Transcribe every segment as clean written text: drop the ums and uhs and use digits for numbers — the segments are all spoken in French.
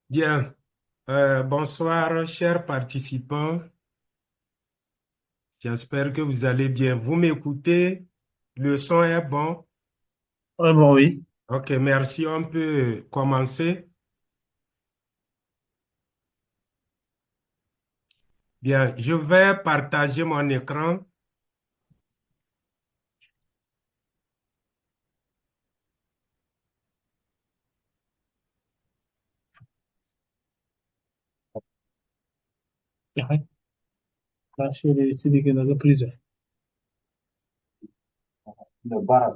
Bien, bonsoir chers participants. J'espère que vous allez bien. Vous m'écoutez? Le son est bon? Ouais, bon, oui. Ok, merci. On peut commencer. Bien, je vais partager mon écran. Arrête. Lâchez les CD dans la prison. Da bara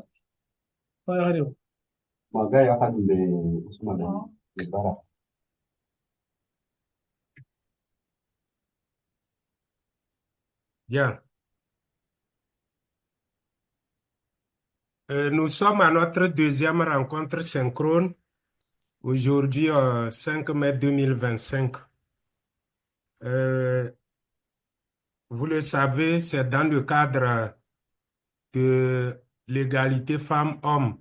Ouais, allez. magaya hadi le Usman le bara. Bien. Nous sommes à notre deuxième rencontre synchrone. Aujourd'hui, 5 mai 2025. Euh, Vous le savez, c'est dans le cadre de l'égalité femmes-hommes.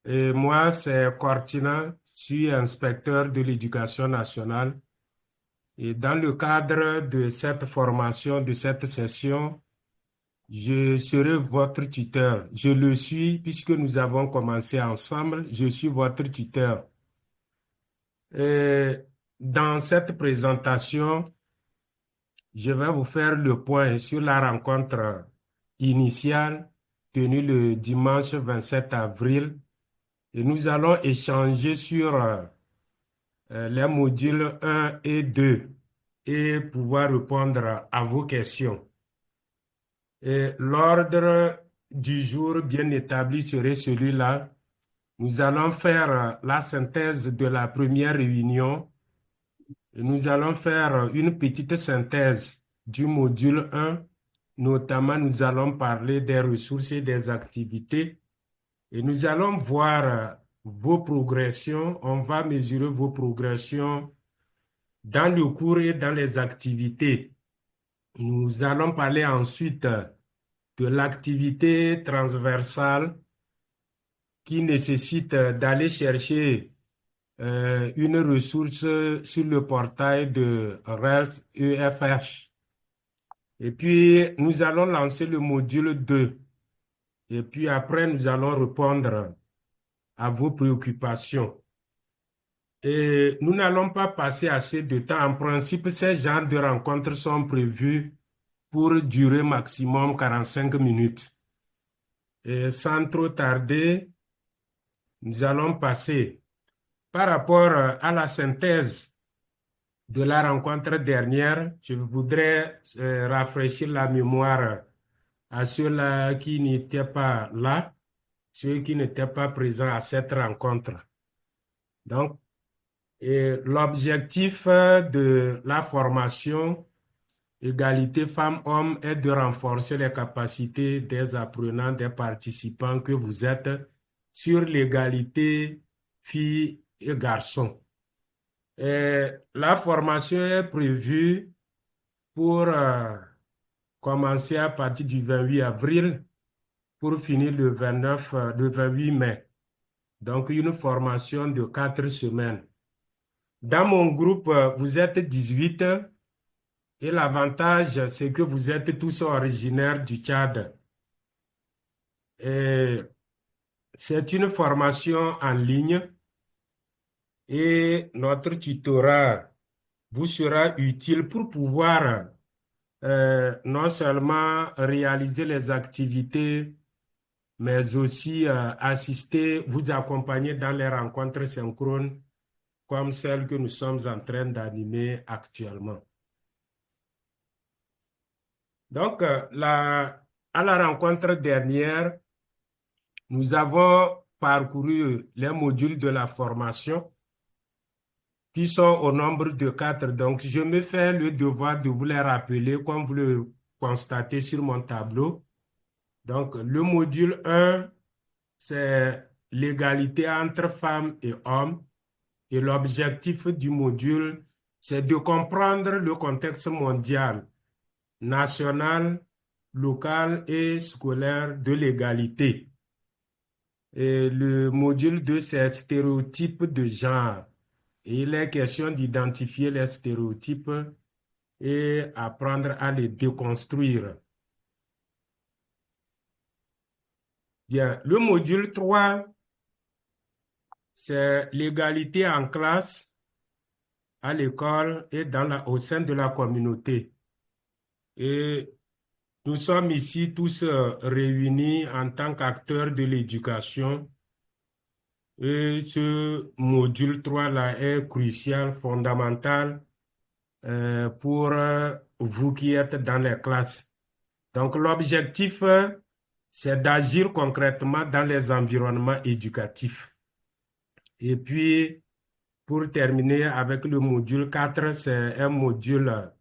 Et moi, c'est Cortina, je suis inspecteur de l'éducation nationale. Et dans le cadre de cette formation, de cette session, je serai votre tuteur. Je le suis puisque nous avons commencé ensemble. Je suis votre tuteur. Et dans cette présentation, je vais vous faire le point sur la rencontre initiale tenue le dimanche 27 avril. Et nous allons échanger sur les modules 1 et 2 et pouvoir répondre à vos questions. Et l'ordre du jour bien établi serait celui-là. Nous allons faire la synthèse de la première réunion et nous allons faire une petite synthèse du module 1. Notamment, nous allons parler des ressources et des activités et nous allons voir vos progressions. On va mesurer vos progressions dans le cours et dans les activités. Nous allons parler ensuite de l'activité transversale qui nécessite d'aller chercher une ressource sur le portail de RELS EFH. Et puis, nous allons lancer le module 2. Et puis après, nous allons répondre à vos préoccupations. Et nous n'allons pas passer assez de temps. En principe, ces genres de rencontres sont prévus pour durer maximum 45 minutes. Et sans trop tarder, nous allons passer par rapport à la synthèse de la rencontre dernière. Je voudrais rafraîchir la mémoire à ceux-là qui n'étaient pas là, ceux qui n'étaient pas présents à cette rencontre. Donc, l'objectif de la formation Égalité femmes-hommes est de renforcer les capacités des apprenants, des participants que vous êtes sur l'égalité filles et garçons. Et la formation est prévue pour commencer à partir du 28 avril pour finir le 29, le 28 mai. Donc, une formation de 4 semaines. Dans mon groupe, vous êtes 18. Et l'avantage, c'est que vous êtes tous originaires du Tchad. Et c'est une formation en ligne et notre tutorat vous sera utile pour pouvoir non seulement réaliser les activités, mais aussi assister, vous accompagner dans les rencontres synchrones comme celles que nous sommes en train d'animer actuellement. Donc, à la rencontre dernière, nous avons parcouru les modules de la formation qui sont au nombre de 4. Donc, je me fais le devoir de vous les rappeler comme vous le constatez sur mon tableau. Donc, le module 1, c'est l'égalité entre femmes et hommes. Et l'objectif du module, c'est de comprendre le contexte mondial, national, local et scolaire de l'égalité. Et le module 2, c'est stéréotypes de genre. Et il est question d'identifier les stéréotypes et apprendre à les déconstruire. Bien, le module 3, c'est l'égalité en classe, à l'école et au sein de la communauté. Et nous sommes ici tous réunis en tant qu'acteurs de l'éducation. Et ce module 3-là est crucial, fondamental pour vous qui êtes dans les classes. Donc, l'objectif, c'est d'agir concrètement dans les environnements éducatifs. Et puis, pour terminer avec le module 4, c'est un module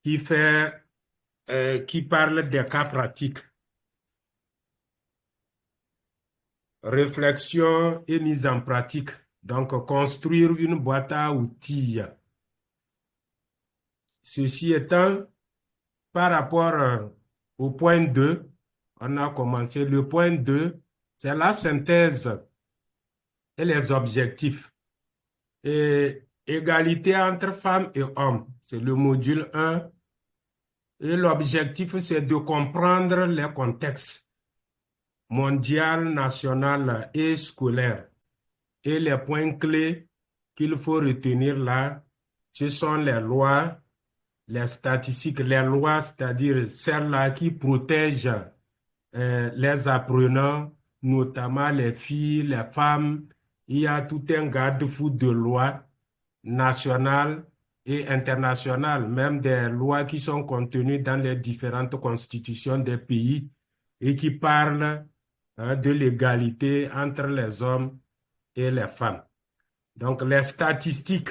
qui parle des cas pratiques. Réflexion et mise en pratique. Donc, construire une boîte à outils. Ceci étant, par rapport au point 2, on a commencé. Le point 2, c'est la synthèse et les objectifs. Et égalité entre femmes et hommes, c'est le module 1. Et l'objectif, c'est de comprendre les contextes mondial, national et scolaire. Et les points clés qu'il faut retenir là, ce sont les lois, les statistiques, les lois, c'est-à-dire celles-là qui protègent les apprenants, notamment les filles, les femmes. Il y a tout un garde-fou de lois nationales et internationales, même des lois qui sont contenues dans les différentes constitutions des pays et qui parlent de l'égalité entre les hommes et les femmes. Donc, les statistiques,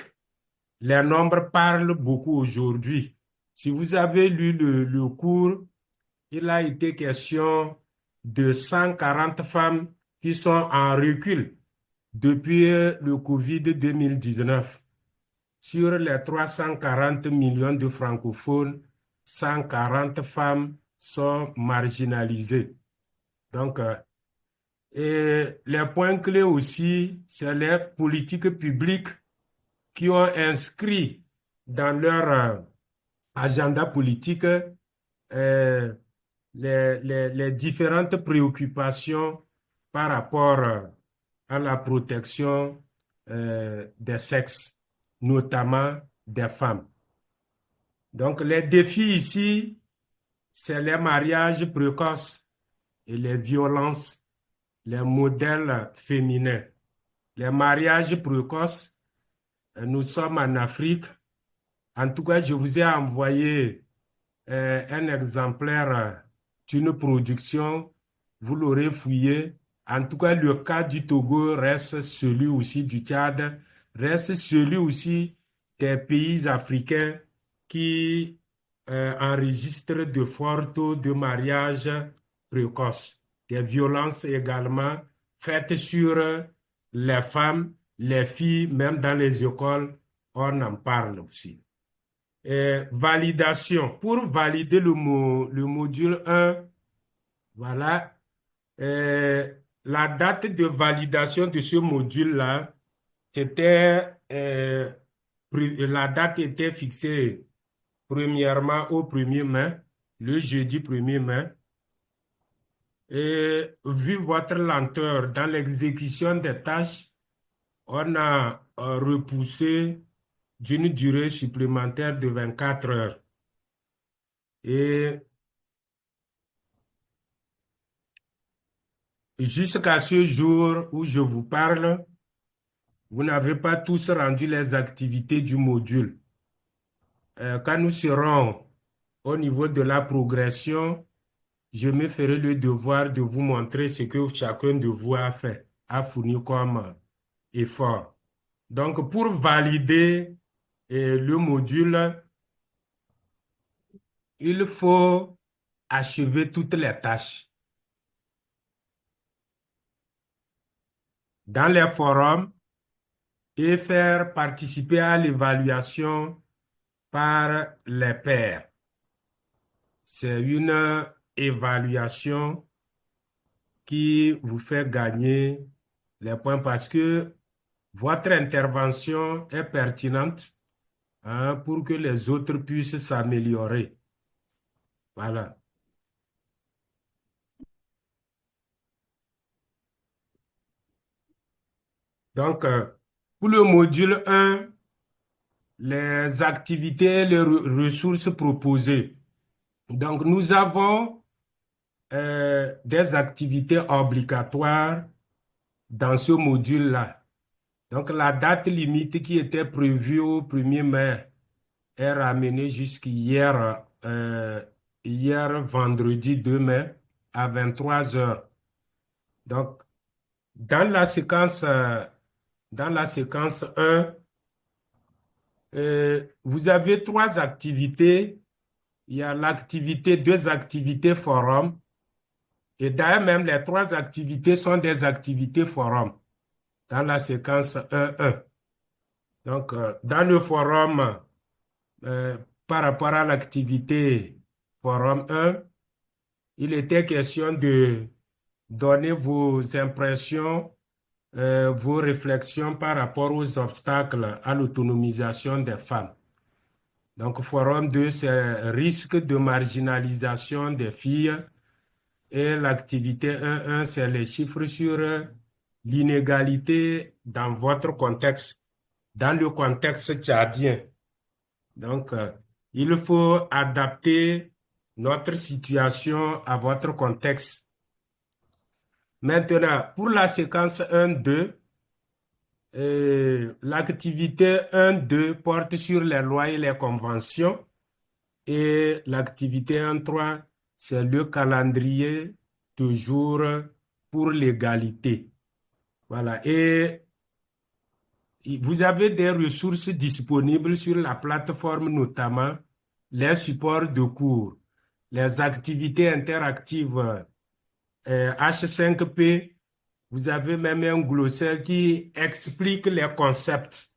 les nombres parlent beaucoup aujourd'hui. Si vous avez lu le cours, il a été question de 140 femmes qui sont en recul depuis le Covid 2019. Sur les 340 millions de francophones, 140 femmes sont marginalisées. Donc, et les points clés aussi, c'est les politiques publiques qui ont inscrit dans leur agenda politique euh, les différentes préoccupations par rapport à la protection des sexes, notamment des femmes. Donc, les défis ici, c'est les mariages précoces et les violences, les modèles féminins. Les mariages précoces, nous sommes en Afrique. En tout cas, je vous ai envoyé un exemplaire d'une production. Vous l'aurez fouillé. En tout cas, le cas du Togo reste celui aussi du Tchad, reste celui aussi des pays africains qui enregistrent de forts taux de mariage précoce. Des violences également faites sur les femmes, les filles, même dans les écoles, on en parle aussi. Validation. Pour valider le module 1, voilà, la date de validation de ce module-là, la date était fixée premièrement au 1er mai, le jeudi 1er mai. Et vu votre lenteur dans l'exécution des tâches, on a repoussé d'une durée supplémentaire de 24 heures. Et jusqu'à ce jour où je vous parle, vous n'avez pas tous rendu les activités du module. Quand nous serons au niveau de la progression, je me ferai le devoir de vous montrer ce que chacun de vous a fait, a fourni comme effort. Donc, pour valider le module, il faut achever toutes les tâches. Dans les forums et faire participer à l'évaluation par les pairs. C'est une évaluation qui vous fait gagner les points parce que votre intervention est pertinente, hein, pour que les autres puissent s'améliorer. Voilà. Donc, pour le module 1, les activités, les ressources proposées. Donc, nous avons des activités obligatoires dans ce module-là. Donc, la date limite qui était prévue au 1er mai est ramenée jusqu'hier, hier vendredi 2 mai à 23 heures. Donc, dans la séquence, dans la séquence 1, vous avez 3 activités. Il y a l'activité, 2 activités forum. Et d'ailleurs, même les 3 activités sont des activités forum dans la séquence 1.1. Donc, dans le forum, par rapport à l'activité forum 1, il était question de donner vos impressions, vos réflexions par rapport aux obstacles à l'autonomisation des femmes. Donc, forum 2, c'est risque de marginalisation des filles. Et l'activité 1.1, c'est les chiffres sur l'inégalité dans votre contexte, dans le contexte tchadien. Donc, il faut adapter notre situation à votre contexte. Maintenant, pour la séquence 1.2, l'activité 1.2 porte sur les lois et les conventions et l'activité 1.3, c'est le calendrier de jour pour l'égalité. Voilà. Et vous avez des ressources disponibles sur la plateforme, notamment les supports de cours, les activités interactives H5P. Vous avez même un glossaire qui explique les concepts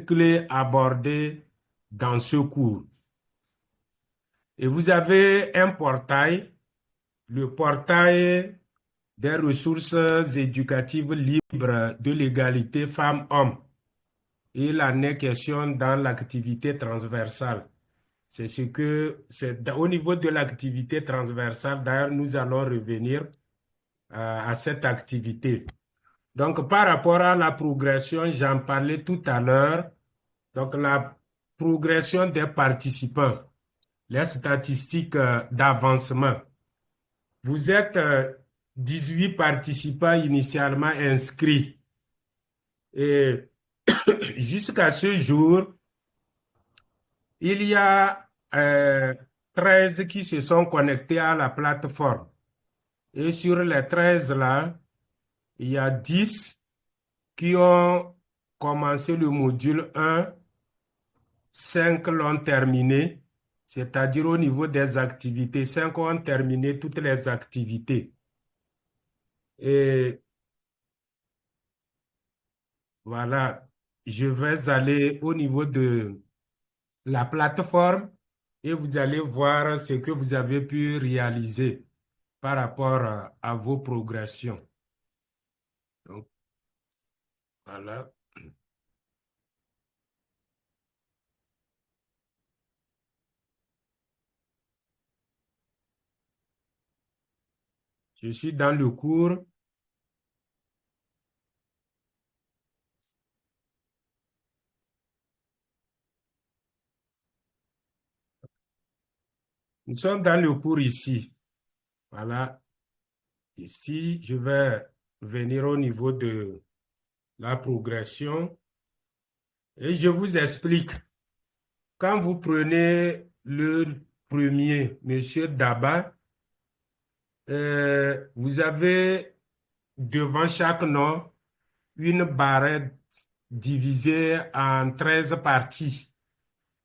clés abordés dans ce cours. Et vous avez un portail, le portail des ressources éducatives libres de l'égalité femmes-hommes. Il en est question dans l'activité transversale. C'est ce que, c'est au niveau de l'activité transversale, d'ailleurs, nous allons revenir à cette activité. Donc, par rapport à la progression, j'en parlais tout à l'heure. Donc, la progression des participants, les statistiques d'avancement. Vous êtes 18 participants initialement inscrits. Et jusqu'à ce jour, il y a 13 qui se sont connectés à la plateforme. Et sur les 13 là, il y a 10 qui ont commencé le module 1, 5 l'ont terminé, c'est-à-dire au niveau des activités, 5 ont terminé toutes les activités. Et voilà, je vais aller au niveau de la plateforme et vous allez voir ce que vous avez pu réaliser par rapport à vos progressions. Donc, voilà. Je suis dans le cours. Nous sommes dans le cours ici. Voilà. Ici, je vais venir au niveau de la progression et je vous explique. Quand vous prenez le premier, Monsieur Daba, vous avez devant chaque nom une barrette divisée en 13 parties.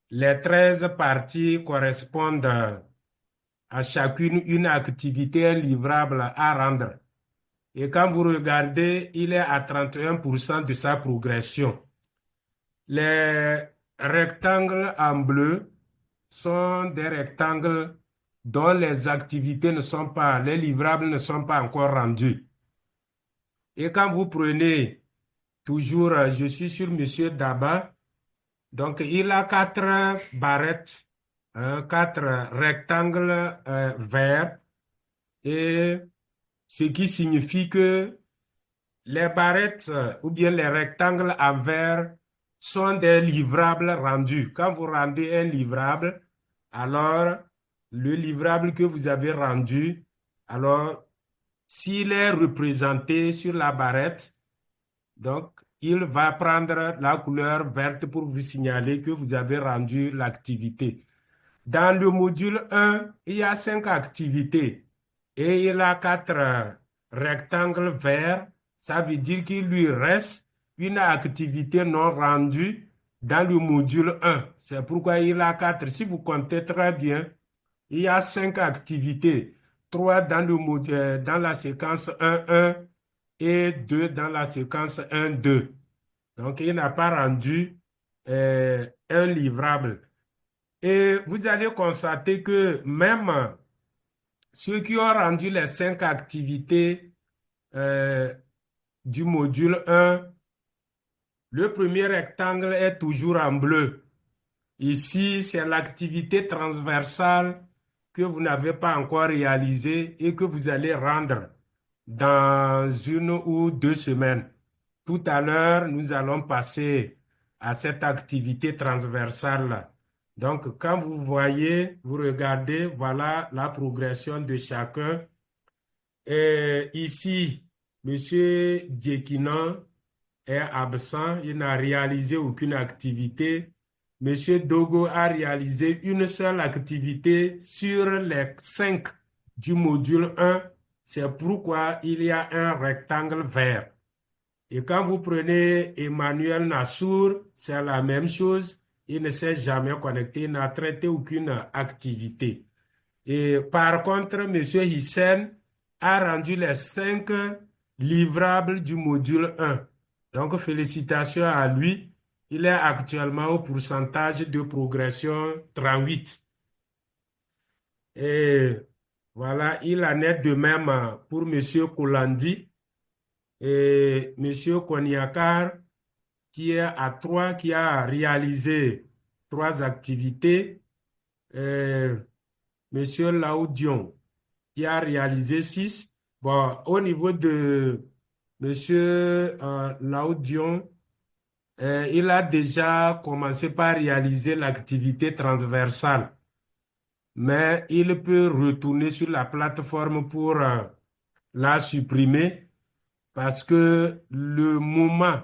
Les 13 parties correspondent à chacune une activité, un livrable à rendre. Et quand vous regardez, il est à 31% de sa progression. Les rectangles en bleu sont des rectangles dont les activités ne sont pas, les livrables ne sont pas encore rendus. Et quand vous prenez toujours, je suis sur Monsieur Daba, donc il a 4 barrettes, 4 rectangles verts, et ce qui signifie que les barrettes ou bien les rectangles en verre sont des livrables rendus. Quand vous rendez un livrable, alors le livrable que vous avez rendu, alors s'il est représenté sur la barrette, donc il va prendre la couleur verte pour vous signaler que vous avez rendu l'activité. Dans le module 1, il y a 5 activités et il a 4 rectangles verts. Ça veut dire qu'il lui reste une activité non rendue dans le module 1. C'est pourquoi il a 4. Si vous comptez très bien, il y a 5 activités. 3 dans la séquence 1-1 et 2 dans la séquence 1-2. Donc, il n'a pas rendu un livrable. Et vous allez constater que même ceux qui ont rendu les 5 activités du module 1, le premier rectangle est toujours en bleu. Ici, c'est l'activité transversale que vous n'avez pas encore réalisée et que vous allez rendre dans 1 ou 2 semaines. Tout à l'heure, nous allons passer à cette activité transversale-là. Donc, quand vous voyez, vous regardez, voilà la progression de chacun. Et ici, M. Djekinan est absent, il n'a réalisé aucune activité. M. Dogo a réalisé une seule activité sur les 5 du module 1. C'est pourquoi il y a un rectangle vert. Et quand vous prenez Emmanuel Nassour, c'est la même chose. Il ne s'est jamais connecté, il n'a traité aucune activité. Et par contre, M. Hissène a rendu les 5 livrables du module 1. Donc, félicitations à lui. Il est actuellement au pourcentage de progression 38. Et voilà, il en est de même pour M. Kolandi et M. Konyakar, qui est à 3, qui a réalisé 3 activités. Monsieur Laoudion, qui a réalisé 6. Bon, au niveau de Monsieur Laoudion, il a déjà commencé par réaliser l'activité transversale, mais il peut retourner sur la plateforme pour la supprimer parce que le moment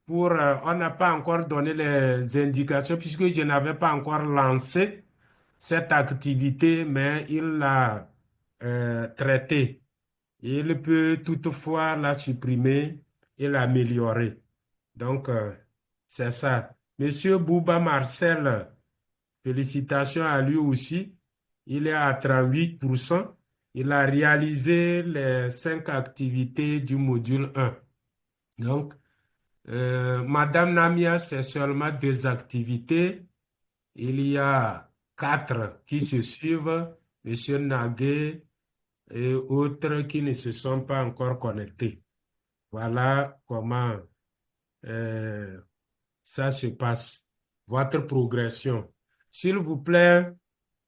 pour, on n'a pas encore donné les indications puisque je n'avais pas encore lancé cette activité, mais il l'a traitée. Il peut toutefois la supprimer et l'améliorer. Donc, c'est ça. Monsieur Bouba Marcel, félicitations à lui aussi. Il est à 38%. Il a réalisé les 5 activités du module 1. Donc, Madame Namia, c'est seulement 2 activités. Il y a 4 qui se suivent. Monsieur Nagué et autres qui ne se sont pas encore connectés. Voilà comment ça se passe, votre progression. S'il vous plaît,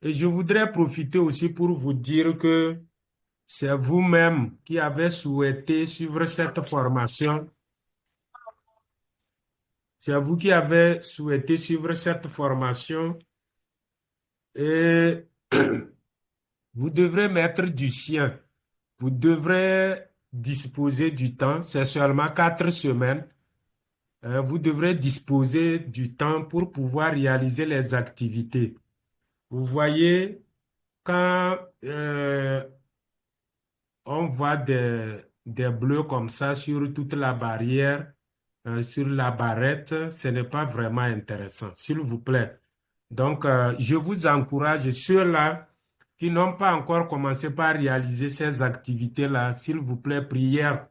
et je voudrais profiter aussi pour vous dire que c'est vous-même qui avez souhaité suivre cette formation. C'est vous qui avez souhaité suivre cette formation et vous devrez mettre du sien. Vous devrez disposer du temps. C'est seulement 4 semaines. Vous devrez disposer du temps pour pouvoir réaliser les activités. Vous voyez, quand on voit des bleus comme ça sur toute la barrière, sur la barrette, ce n'est pas vraiment intéressant, s'il vous plaît. Donc, je vous encourage, ceux-là qui n'ont pas encore commencé par réaliser ces activités-là, s'il vous plaît, prière.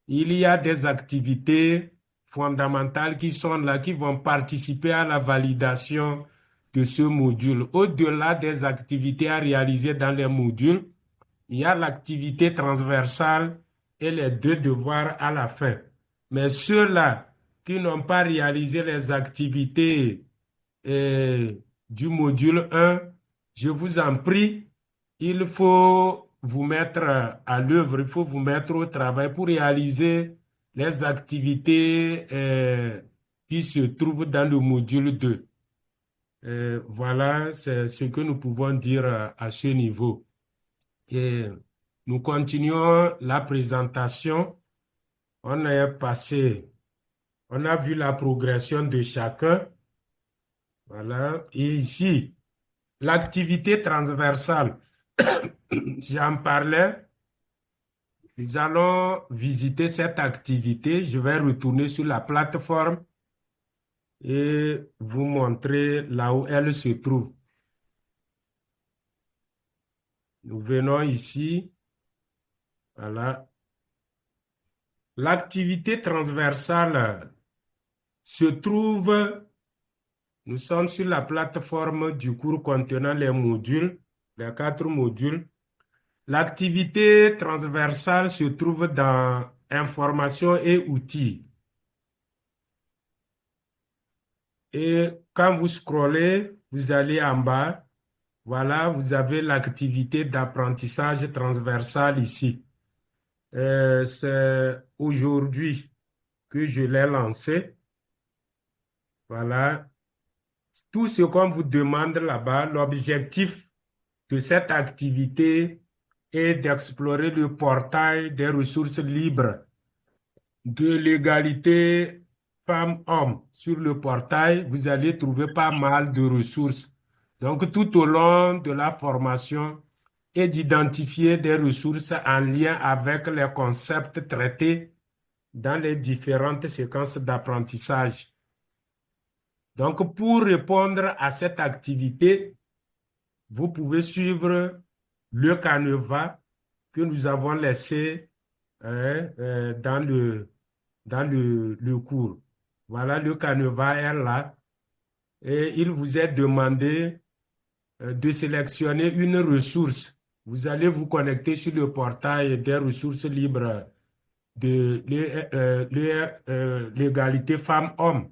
Il y a des activités fondamentales qui sont là, qui vont participer à la validation de ce module. Au-delà des activités à réaliser dans les modules, il y a l'activité transversale et les deux devoirs à la fin. Mais ceux-là qui n'ont pas réalisé les activités du module 1, je vous en prie, il faut vous mettre à l'œuvre, il faut vous mettre au travail pour réaliser les activités qui se trouvent dans le module 2. Voilà, c'est ce que nous pouvons dire à ce niveau. Et nous continuons la présentation. On a vu la progression de chacun. Voilà. Et ici, l'activité transversale, j'en parlais. Nous allons visiter cette activité. Je vais retourner sur la plateforme et vous montrer là où elle se trouve. Nous venons ici. Voilà. L'activité transversale se trouve, nous sommes sur la plateforme du cours contenant les modules, les 4 modules. L'activité transversale se trouve dans information et outils. Et quand vous scrollez, vous allez en bas. Voilà, vous avez l'activité d'apprentissage transversal ici. C'est aujourd'hui que je l'ai lancé. Voilà. Tout ce qu'on vous demande là-bas, l'objectif de cette activité est d'explorer le portail des ressources libres de l'égalité femmes-hommes. Sur le portail, vous allez trouver pas mal de ressources. Donc, tout au long de la formation, et d'identifier des ressources en lien avec les concepts traités dans les différentes séquences d'apprentissage. Donc, pour répondre à cette activité, vous pouvez suivre le canevas que nous avons laissé dans le cours. Voilà, le canevas est là. Et il vous est demandé de sélectionner une ressource. Vous allez vous connecter sur le portail des ressources libres de l'égalité femmes-hommes.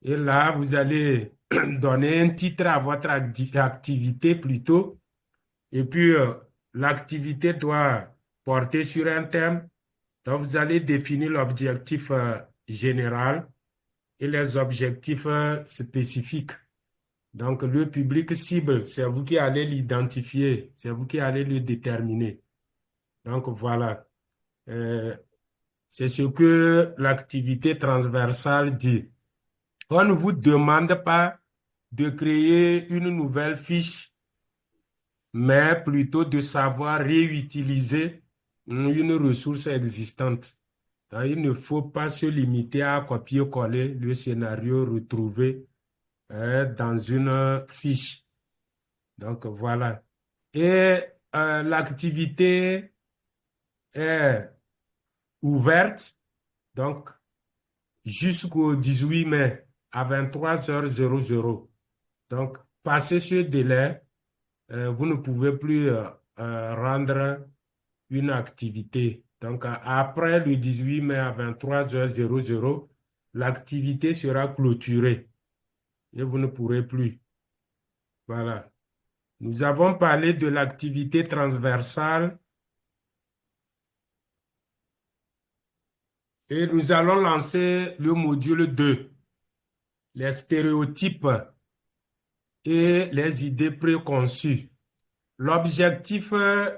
Et là, vous allez donner un titre à votre activité plutôt. Et puis, l'activité doit porter sur un thème. Donc, vous allez définir l'objectif général et les objectifs spécifiques. Donc, le public cible, c'est vous qui allez l'identifier, c'est vous qui allez le déterminer. Donc, voilà. C'est ce que l'activité transversale dit. On ne vous demande pas de créer une nouvelle fiche, mais plutôt de savoir réutiliser une ressource existante. Donc, il ne faut pas se limiter à copier-coller le scénario retrouvé dans une fiche. Donc, voilà. Et l'activité est ouverte, donc, jusqu'au 18 mai à 23h00. Donc, passé ce délai, vous ne pouvez plus rendre une activité. Donc, après le 18 mai à 23h00, l'activité sera clôturée et vous ne pourrez plus. Voilà. Nous avons parlé de l'activité transversale et nous allons lancer le module 2, les stéréotypes et les idées préconçues. L'objectif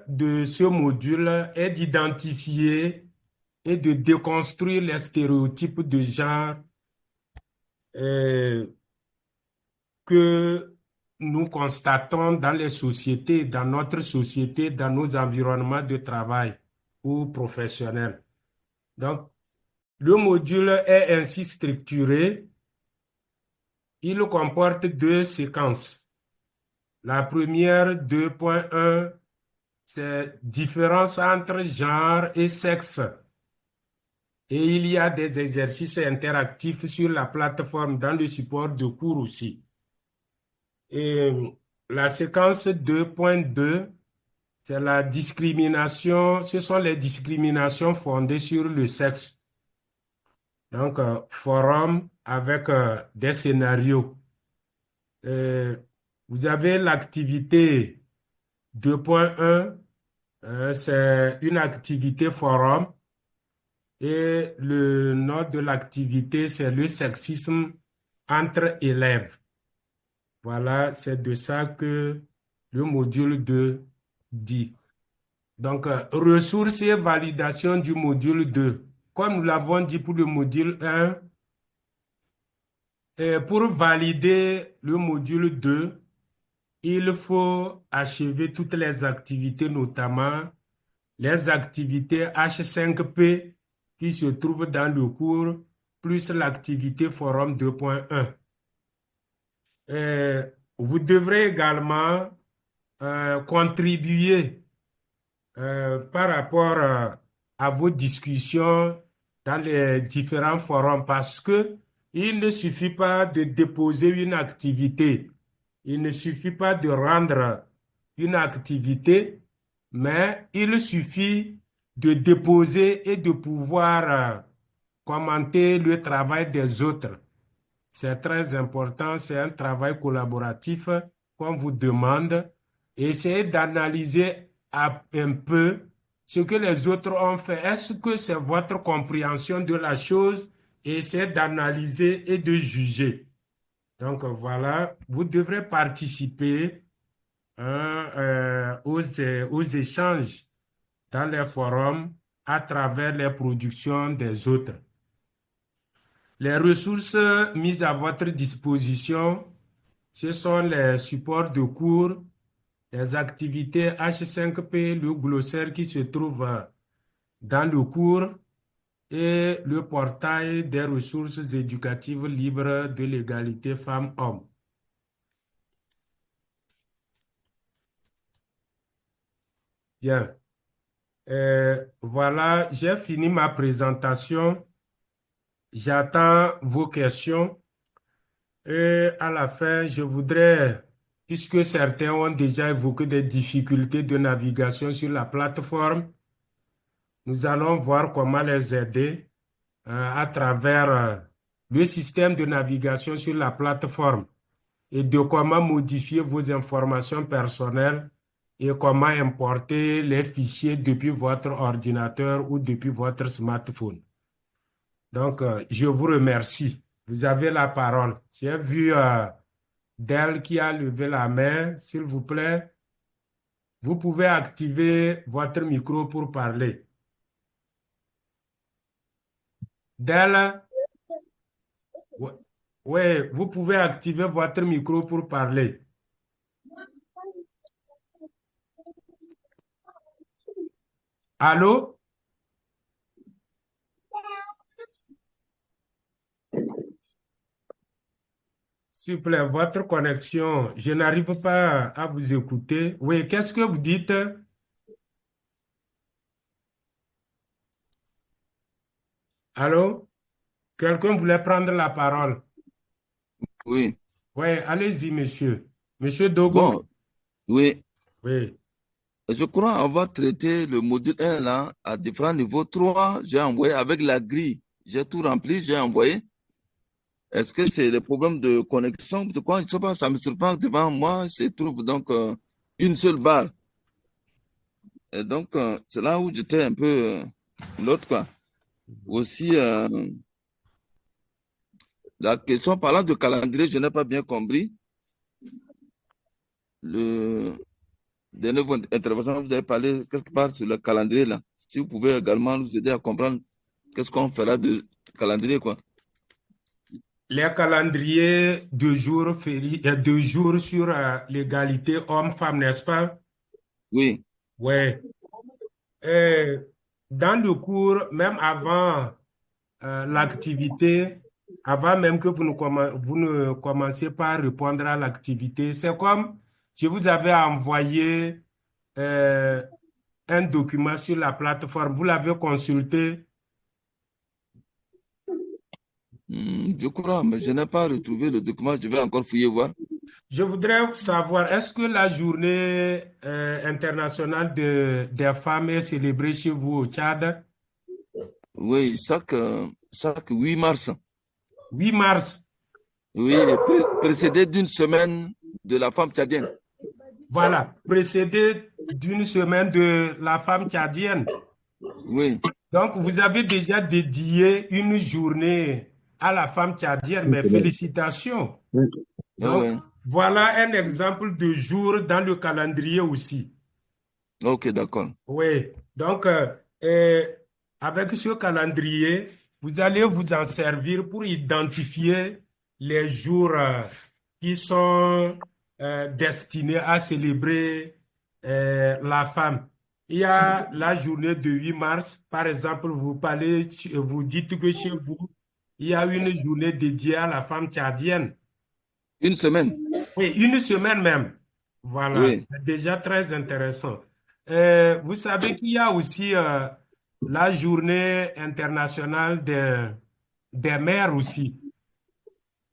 de ce module est d'identifier et de déconstruire les stéréotypes de genre que nous constatons dans les sociétés, dans notre société, dans nos environnements de travail ou professionnels. Donc, le module est ainsi structuré. Il comporte 2 séquences. La première, 2.1, c'est différence entre genre et sexe. Et il y a des exercices interactifs sur la plateforme dans le support de cours aussi. Et la séquence 2.2, c'est la discrimination, ce sont les discriminations fondées sur le sexe. Donc, forum avec des scénarios. Euh, Vous avez l'activité 2.1, c'est une activité forum et le nom de l'activité, c'est le sexisme entre élèves. Voilà, c'est de ça que le module 2 dit. Donc, ressources et validation du module 2. Comme nous l'avons dit pour le module 1, pour valider le module 2, il faut achever toutes les activités, notamment les activités H5P qui se trouvent dans le cours, plus l'activité Forum 2.1. Vous devrez également contribuer par rapport à vos discussions dans les différents forums parce que il ne suffit pas de déposer une activité, il ne suffit pas de rendre une activité, mais il suffit de déposer et de pouvoir commenter le travail des autres. C'est très important, c'est un travail collaboratif qu'on vous demande. Essayez d'analyser un peu ce que les autres ont fait. Est-ce que c'est votre compréhension de la chose? Essayez d'analyser et de juger. Donc voilà, vous devrez participer hein, aux échanges dans les forums à travers les productions des autres. Les ressources mises à votre disposition, ce sont les supports de cours, les activités H5P, le glossaire qui se trouve dans le cours et le portail des ressources éducatives libres de l'égalité femmes-hommes. Bien. Voilà, j'ai fini ma présentation. J'attends vos questions. Et à la fin, je voudrais, puisque certains ont déjà évoqué des difficultés de navigation sur la plateforme, nous allons voir comment les aider à travers le système de navigation sur la plateforme et de comment modifier vos informations personnelles et comment importer les fichiers depuis votre ordinateur ou depuis votre smartphone. Donc, je vous remercie. Vous avez la parole. J'ai vu Del qui a levé la main. S'il vous plaît, vous pouvez activer votre micro pour parler. Del, oui, vous pouvez activer votre micro pour parler. Allô? S'il vous plaît, votre connexion, je n'arrive pas à vous écouter. Oui, qu'est-ce que vous dites? Allô? Quelqu'un voulait prendre la parole. Oui, Oui, allez-y, monsieur. Monsieur Dogo. bon, oui. Oui. Je crois avoir traité le module 1 là à différents niveaux. 3, j'ai envoyé avec la grille. J'ai tout rempli, j'ai envoyé. Est-ce que c'est le problème de connexion? De quoi? Je ne sais pas, ça me surprend devant moi, se trouve donc une seule barre. Et donc, c'est là où j'étais un peu l'autre, quoi. Aussi, la question parlant de calendrier, je n'ai pas bien compris. Le dernier intervention, vous avez parlé quelque part sur le calendrier là. Si vous pouvez également nous aider à comprendre qu'est-ce qu'on fera de calendrier, quoi. Les calendriers de jours fériés, de jours sur l'égalité homme-femme, n'est-ce pas? Oui, Oui. Et dans le cours, même avant l'activité, avant même que vous ne commenciez par répondre à l'activité, c'est comme si vous avez envoyé euh, un document sur la plateforme, vous l'avez consulté. Je crois, mais je n'ai pas retrouvé le document. Je vais encore fouiller voir. Je voudrais savoir, est-ce que la journée internationale des femmes est célébrée chez vous au Tchad? Oui, chaque 8 mars. 8 mars. Oui, précédé d'une semaine de la femme tchadienne. Voilà, précédé d'une semaine de la femme tchadienne. Oui. Donc, vous avez déjà dédié une journée à la femme tchadienne, mais félicitations. Ah Donc, ouais. voilà un exemple de jour dans le calendrier aussi. Ok, d'accord. Oui, donc euh, avec ce calendrier, vous allez vous en servir pour identifier les jours qui sont destinés à célébrer la femme. Il y a la journée de 8 mars, par exemple, vous parlez, vous dites que chez vous, il y a une journée dédiée à la femme tchadienne. Une semaine. Oui, une semaine même. Voilà, Oui. c'est déjà très intéressant. Vous savez qu'il y a aussi la journée internationale des mères aussi.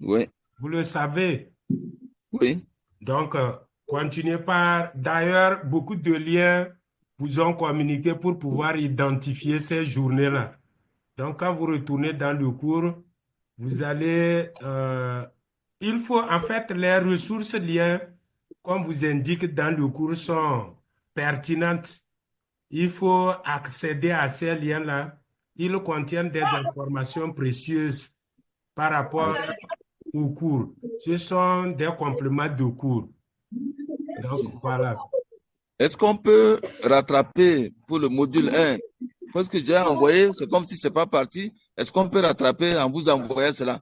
Oui. Vous le savez. Oui. Donc, continuez par... D'ailleurs, beaucoup de liens vous ont communiqué pour pouvoir identifier ces journées-là. Donc, quand vous retournez dans le cours, vous allez... il faut, en fait, les ressources liées, comme vous indique dans le cours, sont pertinentes. Il faut accéder à ces liens-là. Ils contiennent des informations précieuses par rapport Merci. au cours. Ce sont des compléments de cours. Donc, Merci. voilà. Est-ce qu'on peut rattraper pour le module 1? Parce que j'ai envoyé, c'est comme si c'est pas parti. Est-ce qu'on peut rattraper en vous envoyant cela?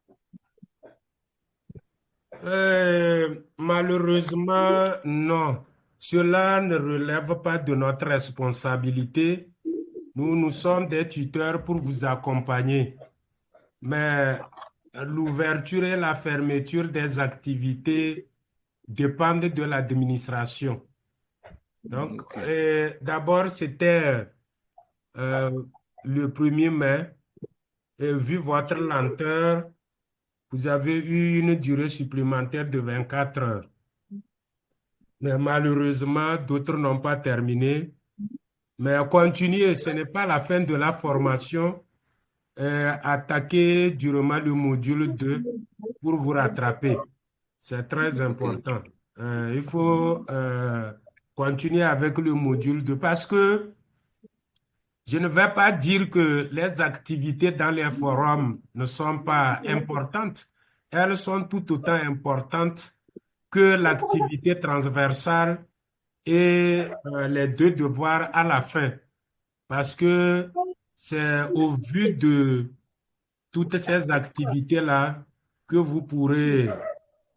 Malheureusement, non. Cela ne relève pas de notre responsabilité. Nous sommes des tuteurs pour vous accompagner. Mais l'ouverture et la fermeture des activités dépendent de l'administration. Donc, Ok. d'abord, c'était euh, le 1er mai. Et vu votre lenteur, vous avez eu une durée supplémentaire de 24 heures. Mais malheureusement, d'autres n'ont pas terminé. Mais continuez, ce n'est pas la fin de la formation. Attaquez durement le module 2 pour vous rattraper. C'est très Ok. important. Il faut continuer avec le module 2 parce que je ne vais pas dire que les activités dans les forums ne sont pas importantes. Elles sont tout autant importantes que l'activité transversale et les deux devoirs à la fin. Parce que c'est au vu de toutes ces activités-là que vous pourrez,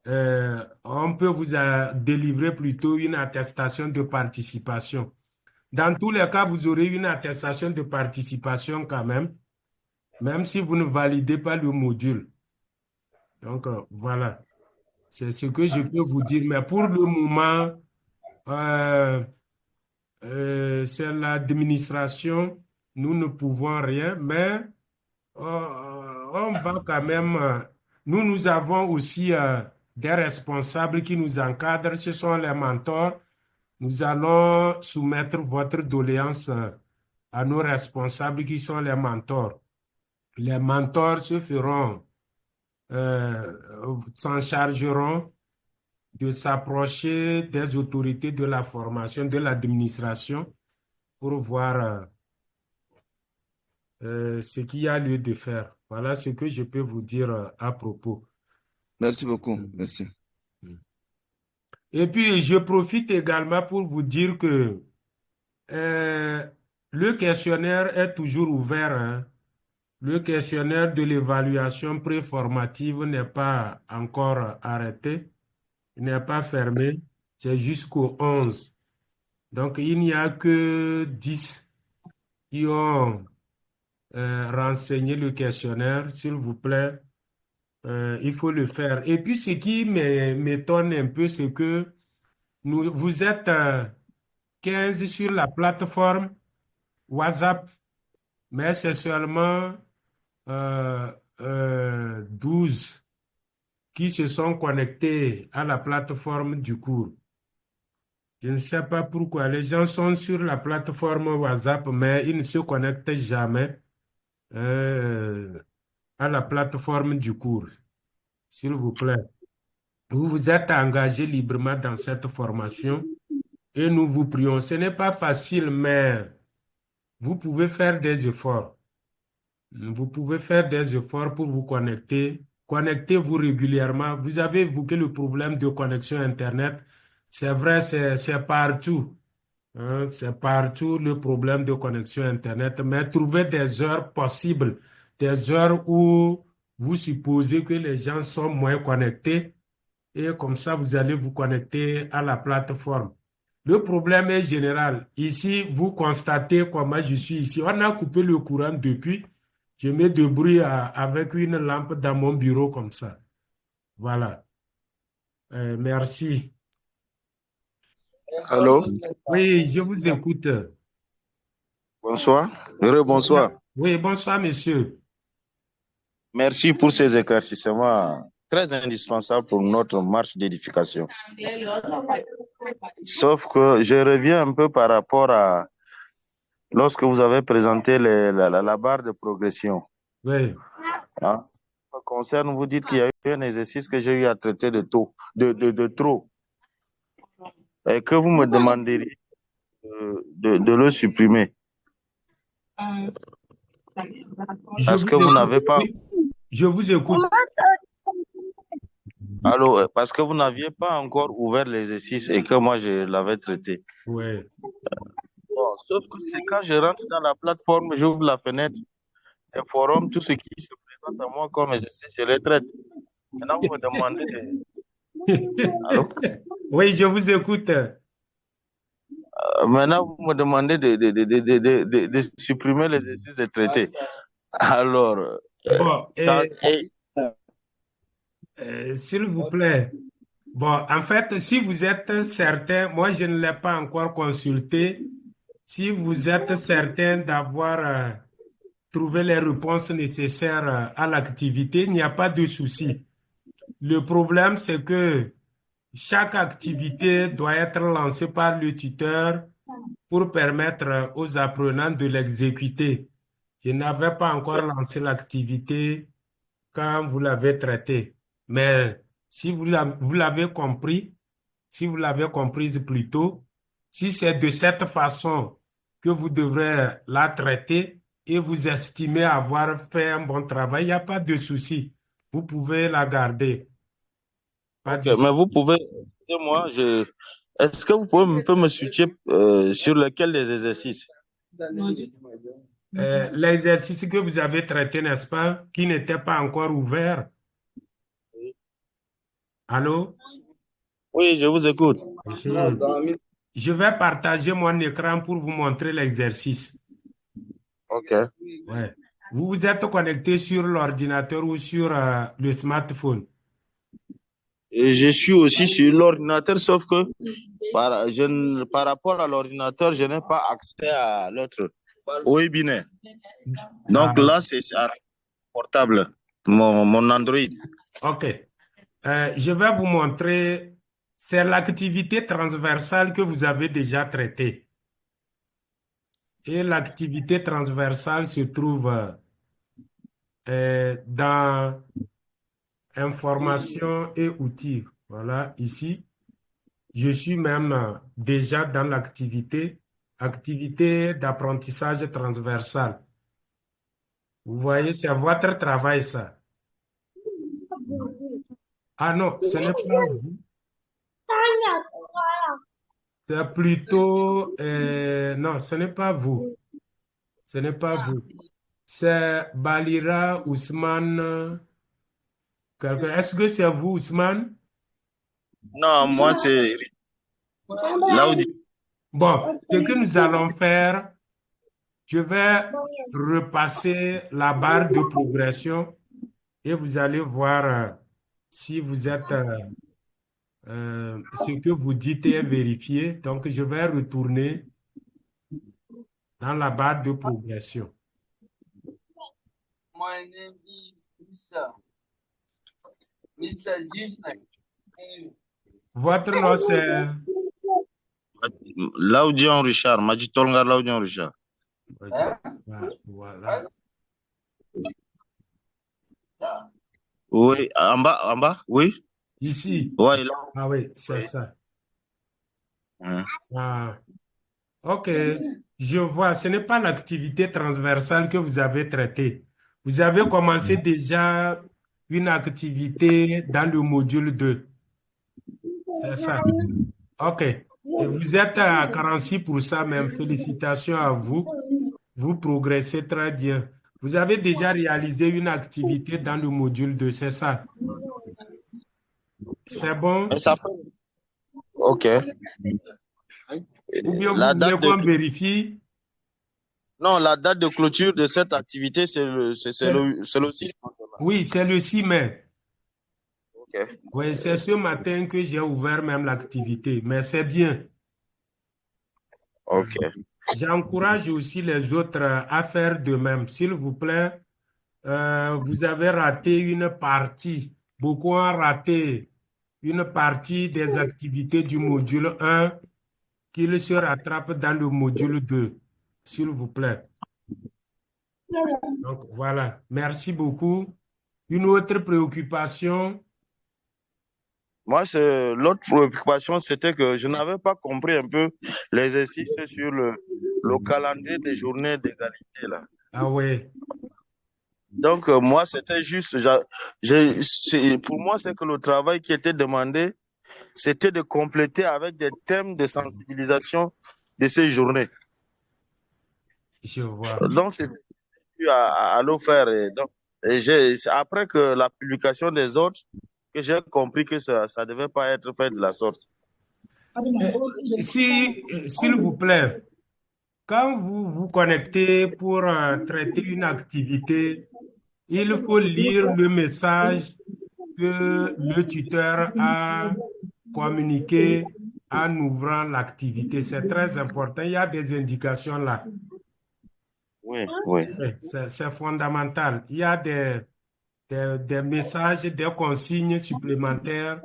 on peut vous délivrer plutôt une attestation de participation. Dans tous les cas, vous aurez une attestation de participation quand même si vous ne validez pas le module. Donc, voilà, c'est ce que je peux vous dire. Mais pour le moment, euh, c'est l'administration. Nous ne pouvons rien, mais on va quand même. Nous avons aussi des responsables qui nous encadrent. Ce sont les mentors. Nous allons soumettre votre doléance à nos responsables qui sont les mentors. Les mentors s'en chargeront de s'approcher des autorités de la formation, de l'administration, pour voir ce qu'il y a lieu de faire. Voilà ce que je peux vous dire à propos. Merci beaucoup. Mhm. Merci. Et puis, je profite également pour vous dire que euh, le questionnaire est toujours ouvert, hein. Le questionnaire de l'évaluation préformative n'est pas encore arrêté, il n'est pas fermé, c'est jusqu'au 11. Donc, il n'y a que 10 qui ont renseigné le questionnaire. S'il vous plaît, il faut le faire. Et puis, ce qui m'étonne un peu, c'est que vous êtes 15 sur la plateforme WhatsApp, mais c'est seulement 12 qui se sont connectés à la plateforme du cours. Je ne sais pas pourquoi. Les gens sont sur la plateforme WhatsApp, mais ils ne se connectent jamais à la plateforme du cours. S'il vous plaît. Vous vous êtes engagé librement dans cette formation et nous vous prions. Ce n'est pas facile, mais vous pouvez faire des efforts. Vous pouvez faire des efforts pour vous connecter. Connectez-vous régulièrement. Vous avez évoqué le problème de connexion Internet. C'est vrai, c'est partout. Hein, c'est partout le problème de connexion Internet. Mais trouvez des heures possibles, des heures où vous supposez que les gens sont moins connectés et comme ça, vous allez vous connecter à la plateforme. Le problème est général. Ici, vous constatez comment je suis ici. On a coupé le courant depuis. Je me débrouille avec une lampe dans mon bureau comme ça. Voilà. Merci. Allô? Oui, je vous écoute. Bonsoir. Bonsoir. Oui, bonsoir, monsieur. Merci pour ces éclaircissements très indispensables pour notre marche d'édification. Sauf que je reviens un peu par rapport à lorsque vous avez présenté la barre de progression. Oui. Hein? En concerne, vous dites qu'il y a eu un exercice que j'ai eu à traiter de trop. Et que vous me demanderiez de le supprimer. Parce que vous n'avez pas... Oui, je vous écoute. Alors, parce que vous n'aviez pas encore ouvert l'exercice et que moi, je l'avais traité. Oui. Bon, sauf que c'est quand je rentre dans la plateforme, j'ouvre la fenêtre, les forums, tout ce qui se présente à moi comme exercice, je les traite. Maintenant, vous me demandez Allô? Oui, je vous écoute. Maintenant, vous me demandez de supprimer l'exercice de traité. Alors, Bon, s'il vous plaît. Bon, en fait, si vous êtes certain, moi je ne l'ai pas encore consulté, si vous êtes certain d'avoir trouvé les réponses nécessaires à l'activité, il n'y a pas de souci. Le problème, c'est que chaque activité doit être lancée par le tuteur pour permettre aux apprenants de l'exécuter. Je n'avais pas encore lancé l'activité quand vous l'avez traitée. Mais si vous l'avez compris, si vous l'avez comprise plus tôt, si c'est de cette façon que vous devrez la traiter et vous estimez avoir fait un bon travail, il n'y a pas de souci. Vous pouvez la garder. Pas ok, de mais souci. vous pouvez, moi, est-ce que vous pouvez un peu me situer sur lequel des exercices? L'exercice que vous avez traité, n'est-ce pas, qui n'était pas encore ouvert. Allô? Oui, je vous écoute. Mhm. Je vais partager mon écran pour vous montrer l'exercice. Ok. Ouais. Vous vous êtes connecté sur l'ordinateur ou sur le smartphone? Et je suis aussi sur l'ordinateur, sauf que par rapport à l'ordinateur, je n'ai pas accès à l'autre, au webinaire. Ah, Donc là, c'est un portable, mon Android. ok. Je vais vous montrer. C'est l'activité transversale que vous avez déjà traitée. Et l'activité transversale se trouve dans information et outils. Voilà, ici. Je suis même déjà dans activité d'apprentissage transversal. Vous voyez, c'est votre travail, ça. Ah non, ce n'est pas vous. C'est plutôt... non, ce n'est pas vous. Ce n'est pas vous. C'est Balira Ousmane. Est-ce que c'est vous, Ousmane? Non, moi, c'est là où... Bon, ce que nous allons faire, je vais repasser la barre de progression et vous allez voir si vous êtes, ce que vous dites est vérifié. Donc, je vais retourner dans la barre de progression. Votre nom, c'est... Laudion Richard, Maji Tolga Laudion Richard. Voilà. Oui, en bas, oui. Ici. Ouais, là. Ah oui, c'est ça. Ah, ok. Je vois. Ce n'est pas l'activité transversale que vous avez traitée. Vous avez commencé déjà une activité dans le module 2. C'est ça. Ok. Et vous êtes à 46% même. Félicitations à vous. Vous progressez très bien. Vous avez déjà réalisé une activité dans le module 2, c'est ça? C'est bon? Ça fait... Ok. Ou bien La vous voulez date de... qu'on vérifie? Non, la date de clôture de cette activité, c'est le 6. Oui, c'est le 6 mai. Ok. Oui, c'est ce matin que j'ai ouvert même l'activité, mais c'est bien. Ok. J'encourage aussi les autres à faire de même. S'il vous plaît, vous avez raté une partie. Beaucoup ont raté une partie des activités du module 1 qu'ils se rattrapent dans le module 2, s'il vous plaît. Donc voilà, merci beaucoup. Une autre préoccupation? Moi, l'autre préoccupation, c'était que je n'avais pas compris un peu l'exercice sur le calendrier des journées d'égalité, là. Ah oui. Donc, moi, c'était juste, pour moi, c'est que le travail qui était demandé, c'était de compléter avec des thèmes de sensibilisation de ces journées. Je vois. Donc, c'est ce que j'ai eu à le faire. Et donc, c'est après que la publication des autres, que j'ai compris que ça ne devait pas être fait de la sorte. S'il vous plaît, quand vous vous connectez pour traiter une activité, il faut lire le message que le tuteur a communiqué en ouvrant l'activité. C'est très important. Il y a des indications là. Oui, oui. Oui, c'est fondamental. Il y a des messages, des consignes supplémentaires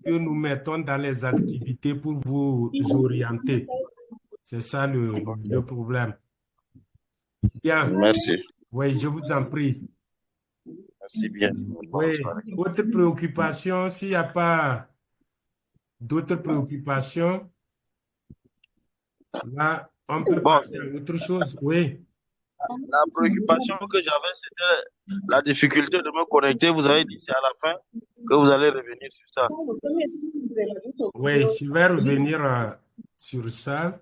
que nous mettons dans les activités pour vous orienter. C'est ça le problème. Bien. Merci. Oui, je vous en prie. Merci bien. Oui, autre préoccupation, s'il n'y a pas d'autres préoccupations, là, on peut Bon, passer à autre chose. Oui, la préoccupation que j'avais, c'était la difficulté de me connecter. Vous avez dit c'est à la fin que vous allez revenir sur ça. oui, je vais revenir sur ça.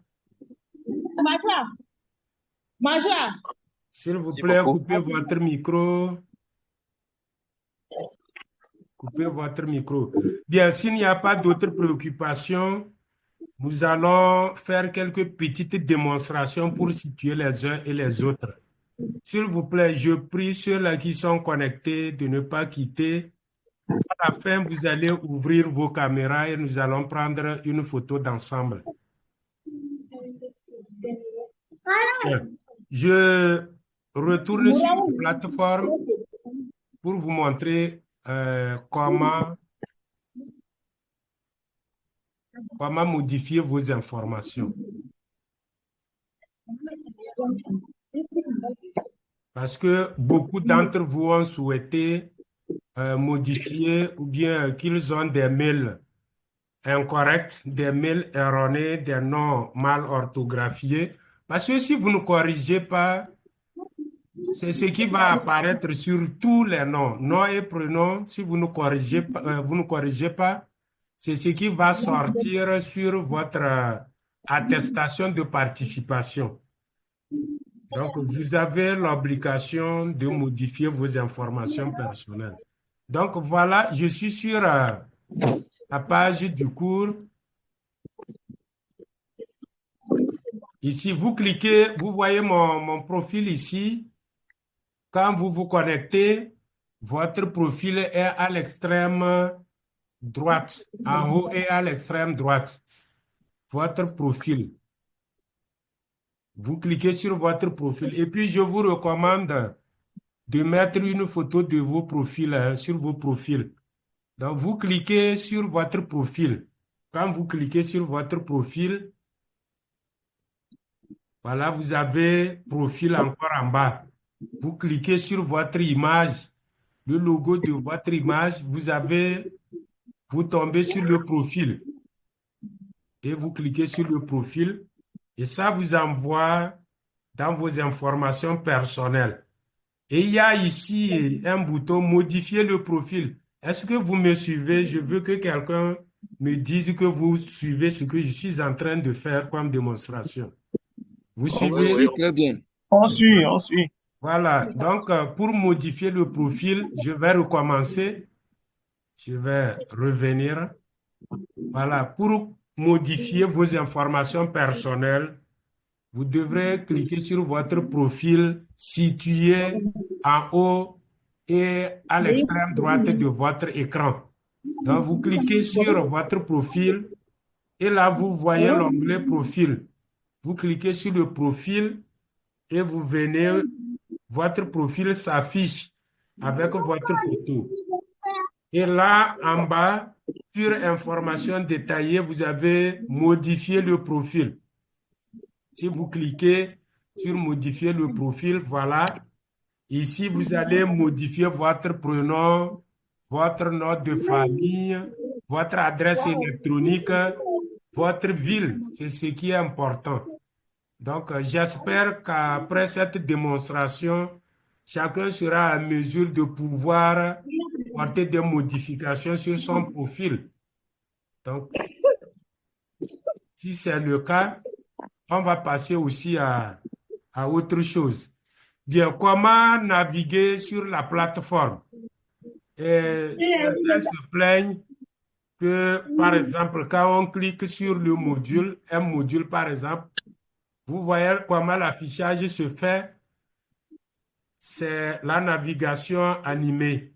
S'il vous Merci plaît, beaucoup. coupez votre micro. Coupez votre micro. Bien, s'il n'y a pas d'autres préoccupations, nous allons faire quelques petites démonstrations pour situer les uns et les autres. S'il vous plaît, je prie ceux-là qui sont connectés de ne pas quitter. À la fin, vous allez ouvrir vos caméras et nous allons prendre une photo d'ensemble. Bien. Je retourne sur la plateforme pour vous montrer comment modifier vos informations. Parce que beaucoup d'entre vous ont souhaité modifier ou bien qu'ils ont des mails incorrects, des mails erronés, des noms mal orthographiés. Parce que si vous ne corrigez pas, c'est ce qui va apparaître sur tous les noms, nom et prénom. Si vous ne corrigez pas, c'est ce qui va sortir sur votre attestation de participation. Donc, vous avez l'obligation de modifier vos informations personnelles. Donc, voilà, je suis sur la page du cours. Ici, vous cliquez, vous voyez mon profil ici. Quand vous vous connectez, votre profil est à l'extrême droite, en haut et à l'extrême droite. Votre profil. Vous cliquez sur votre profil et puis je vous recommande de mettre une photo de vos profils sur vos profils. Donc, vous cliquez sur votre profil. Quand vous cliquez sur votre profil, voilà, vous avez profil encore en bas. Vous cliquez sur votre image, le logo de votre image, vous tombez sur le profil et vous cliquez sur le profil et ça vous envoie dans vos informations personnelles. Et il y a ici un bouton modifier le profil. Est-ce que vous me suivez? Je veux que quelqu'un me dise que vous suivez ce que je suis en train de faire comme démonstration. Vous Oui, suivez? oui, très bien. On suit, on suit. Voilà. Donc, pour modifier le profil, je vais recommencer. Je vais revenir. Voilà. Pour modifier vos informations personnelles, vous devrez cliquer sur votre profil situé en haut et à l'extrême droite de votre écran. Donc, vous cliquez sur votre profil et là, vous voyez l'onglet profil. Vous cliquez sur le profil et vous venez, votre profil s'affiche avec votre photo. Et là, en bas, sur information détaillée, vous avez modifié le profil. Si vous cliquez sur modifier le profil, voilà. Ici, vous allez modifier votre prénom, votre nom de famille, votre adresse électronique, votre ville. C'est ce qui est important. Donc, j'espère qu'après cette démonstration, chacun sera à mesure de pouvoir porter des modifications sur son profil. Donc, si c'est le cas, on va passer aussi à autre chose. Bien, comment naviguer sur la plateforme? Et certains se plaignent que, par exemple, quand on clique sur le module, un module par exemple, vous voyez comment l'affichage se fait, c'est la navigation animée.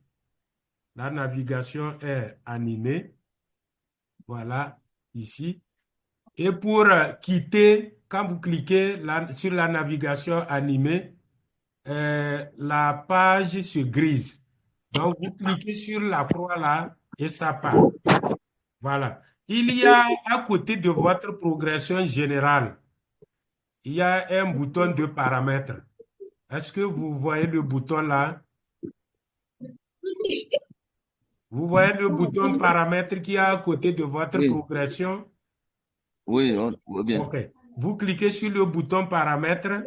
La navigation est animée, voilà, ici. Et pour quitter, quand vous cliquez sur la navigation animée, la page se grise. Donc, vous cliquez sur la croix là et ça part. Voilà. Il y a à côté de votre progression générale, il y a un bouton de paramètres. Est-ce que vous voyez le bouton là? Vous voyez le bouton paramètres qui est à côté de votre Oui, progression? oui, on voit bien. OK. Vous cliquez sur le bouton paramètres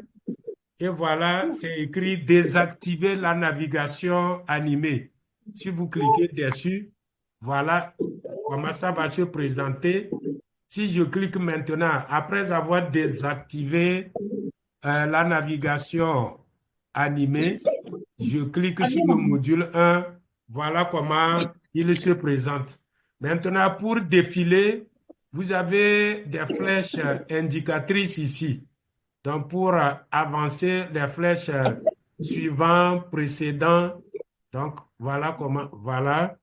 et voilà, c'est écrit désactiver la navigation animée. Si vous cliquez dessus, voilà comment ça va se présenter. Si je clique maintenant, après avoir désactivé la navigation animée, je clique sur le module 1. Voilà comment il se présente. Maintenant, pour défiler, vous avez des flèches indicatrices ici. Donc, pour avancer les flèches suivant, précédent, donc voilà comment, voilà.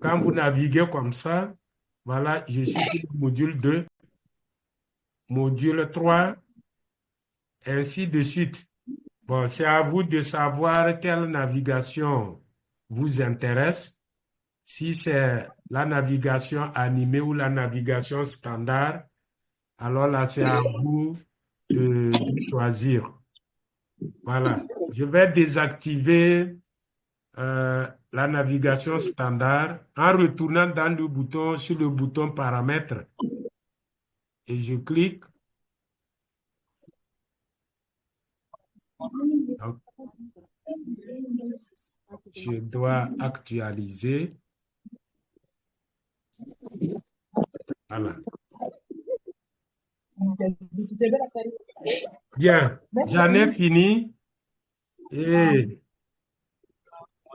Quand vous naviguez comme ça, voilà, je suis sur le module 2, module 3, ainsi de suite. Bon, c'est à vous de savoir quelle navigation vous intéresse. Si c'est la navigation animée ou la navigation standard, alors là, c'est à vous de choisir. Voilà. Je vais désactiver la navigation standard en retournant dans le bouton, sur le bouton paramètres et je clique. Donc, je dois actualiser. Voilà. Bien, j'en ai fini. Et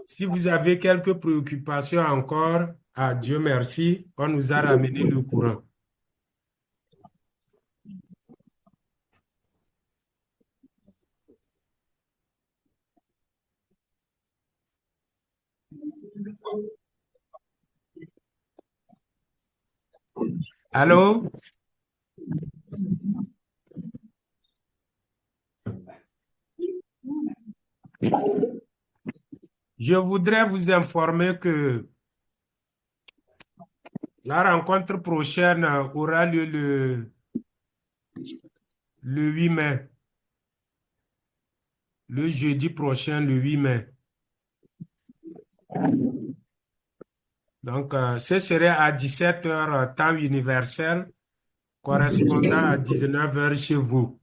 si vous avez quelques préoccupations encore, à Dieu merci, on nous a ramené le courant. Allô? Je voudrais vous informer que La rencontre prochaine aura lieu le 8 mai. Le jeudi prochain, le 8 mai. Donc, ce serait à 17 h temps universel, correspondant à 19 h chez vous.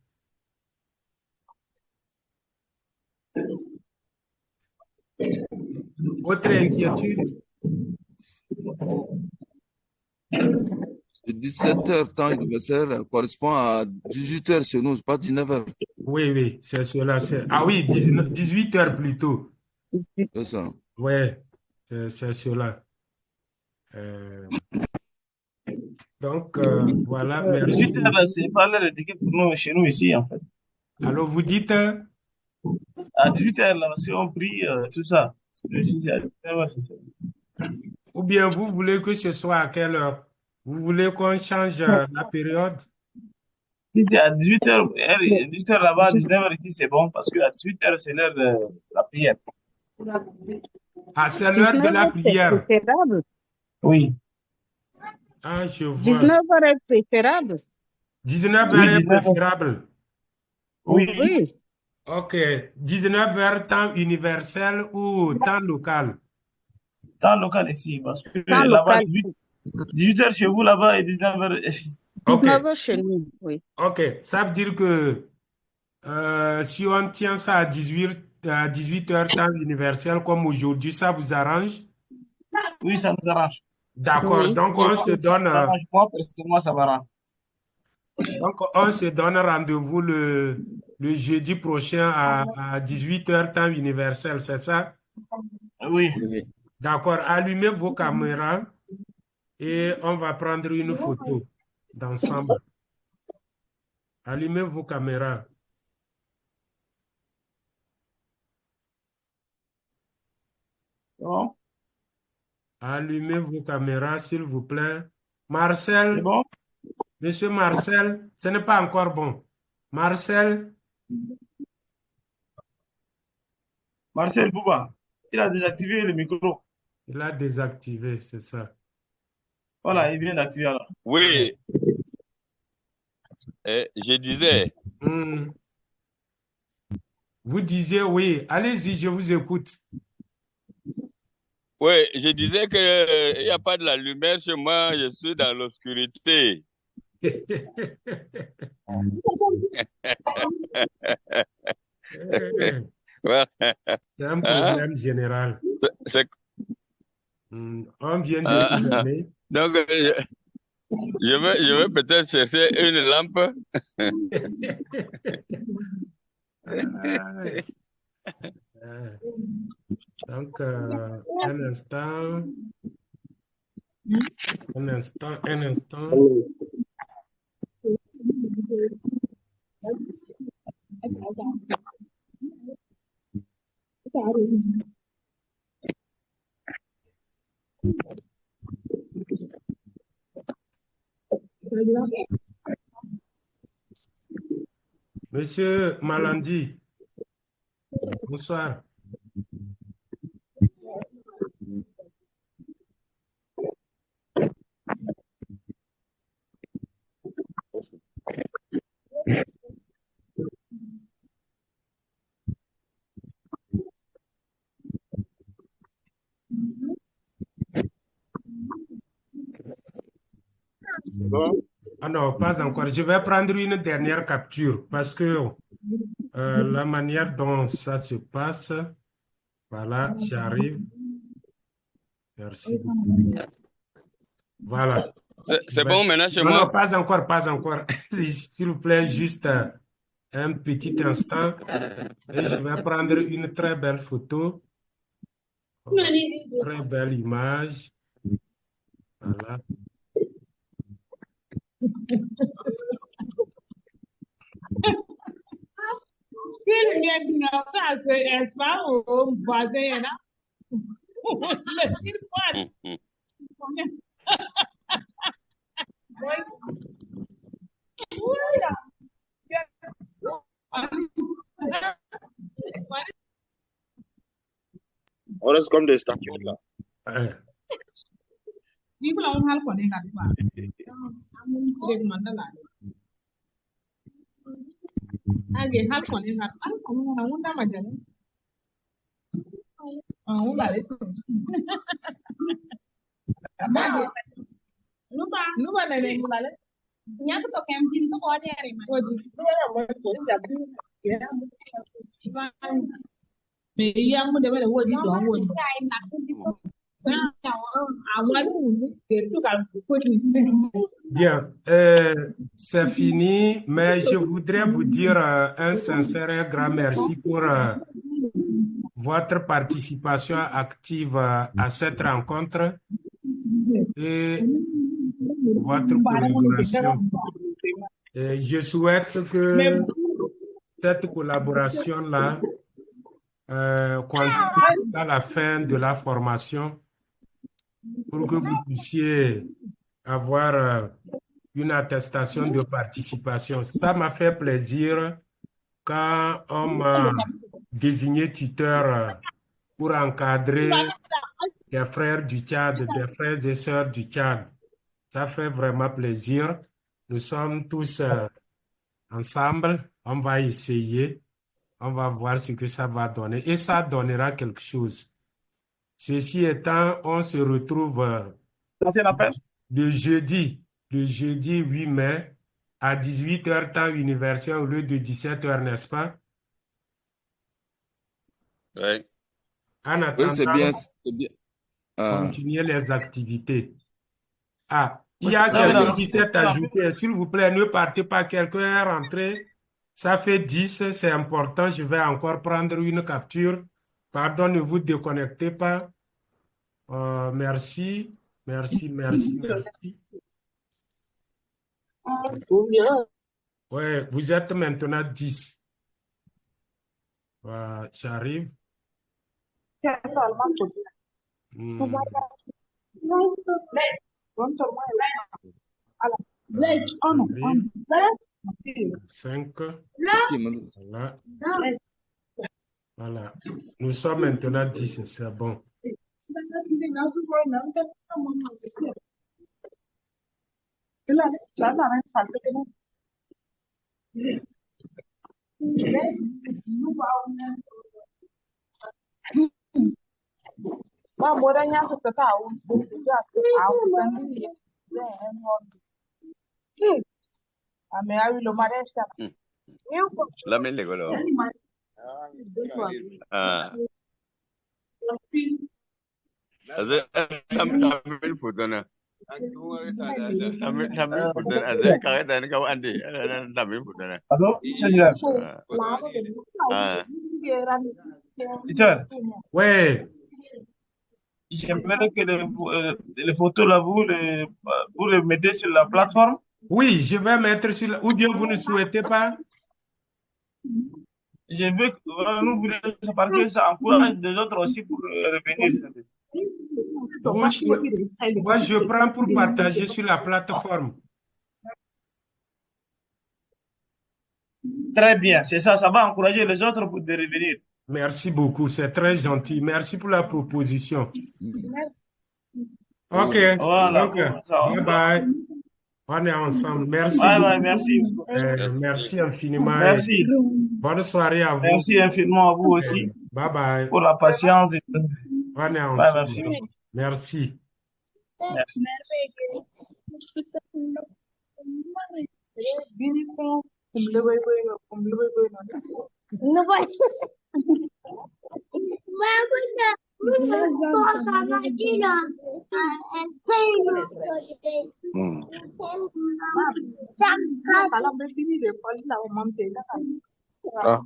Autre inquiétude? 17 h temps universel correspond à 18 h chez nous, pas 19 h. Oui, oui, c'est cela. Ah oui, 18 h plutôt. C'est ça. Oui, c'est cela. Donc, voilà, merci. 18 heures, là, c'est pas l'heure d'équipe pour nous, chez nous ici, en fait. Alors, vous dites, À 18 heures, là, si on prie, tout ça. Je suis à 18 heures, c'est ça. ou bien vous voulez que ce soit à quelle heure? Vous voulez qu'on change la période? Si c'est à 18 heures, 18 heures là-bas, 19 heures ici, c'est bon, parce qu'à 18 heures, c'est l'heure de la prière. Ah, c'est l'heure de la 19 c'est prière. préférable. Oui. Ah, je vois. 19 heures est préférable. 19 Oui, h est 19 heures. préférable. Oui. Oui. OK. 19 h temps universel ou temps local? Temps local ici, parce que Temps là-bas, local. 18 heures chez vous, là-bas, et 19 heures. OK. 19 heures chez nous, oui. OK. Ça veut dire que si on tient ça à 18 h temps universel comme aujourd'hui, ça vous arrange? Oui, ça nous arrange. D'accord. Oui, Donc, bien on sûr. se donne, Ça m'arrange. Moi, personnellement, ça m'arrange. donc, on se donne rendez-vous le jeudi prochain à 18 h temps universel, c'est ça? Oui. Oui. D'accord. Allumez vos caméras et on va prendre une photo d'ensemble. Allumez vos caméras. Bon. Allumez vos caméras, s'il vous plaît. C'est Marcel, bon? monsieur Marcel, ce n'est pas encore bon. Marcel, Marcel Bouba, il a désactivé le micro. il a désactivé, c'est ça. Voilà, il vient d'activer alors. Oui, je disais, Hmm. Vous disiez oui. Allez-y, je vous écoute. oui, je disais que il n'y a pas de la lumière chez moi, je suis dans l'obscurité. Voilà. C'est un Hein? problème général. C'est- On vient de ah, filmer. donc, je vais peut-être chercher une lampe. Donc, un instant, un instant, un instant. Monsieur Malandi, bonsoir. Bon. Ah non, pas encore. Je vais prendre une dernière capture parce que la manière dont ça se passe, voilà, j'arrive. Merci beaucoup. Voilà. C'est bon maintenant chez Non, non, moi? pas encore, pas encore. S'il vous plaît, juste un petit instant. Et je vais prendre une très belle photo. Très belle image. Voilà. On reste comme des statues là. Bien, c'est fini, mais je voudrais vous dire un sincère et grand merci pour votre participation active à cette rencontre et votre collaboration. Et je souhaite que cette collaboration-là continue à la fin de la formation pour que vous puissiez avoir une attestation de participation. Ça m'a fait plaisir quand on m'a désigné tuteur pour encadrer des frères du Tchad, des frères et sœurs du Tchad. Ça fait vraiment plaisir. Nous sommes tous ensemble. On va essayer. On va voir ce que ça va donner. Et ça donnera quelque chose. Ceci étant, on se retrouve le jeudi 8 mai à 18h temps universel au lieu de 17h, n'est-ce pas? Oui. En Oui, attendant, c'est bien. continuez les activités. Ah, il y Oui, a non, mais quelqu'un dans qui s'est ajouté. S'il vous plaît, ne partez pas. Quelqu'un est rentré. Ça fait 10, c'est important. Je vais encore prendre une capture. Pardon, ne vous déconnectez pas. Merci. Oui, vous êtes maintenant 10. J'arrive. Hmm, 5. Voilà. Voilà. Nous sommes maintenant 10, c'est bon. Lamine Legolo. Lamine Putana. Lamine Putana. Azai kare dan kau andi. Lamine Putana. Allô? C'est là. Teacher, Oui, j'aimerais que les photos là, vous les mettez sur la plateforme. oui, je vais mettre sur ou bien vous ne souhaitez pas? Je veux que nous voulons parce que ça encourage les autres aussi pour revenir. Moi, je prends pour partager sur la plateforme. Très bien, c'est ça, ça va encourager les autres pour de revenir. Merci beaucoup, c'est très gentil. Merci pour la proposition. OK, Voilà, donc, ça va. bye bye. On est ensemble. Merci. Bye bye, merci. Merci infiniment. Merci. Bonne soirée à vous. Merci infiniment à vous aussi Bye bye. pour la patience. On est Bye, ensemble. merci. Merci. Ah.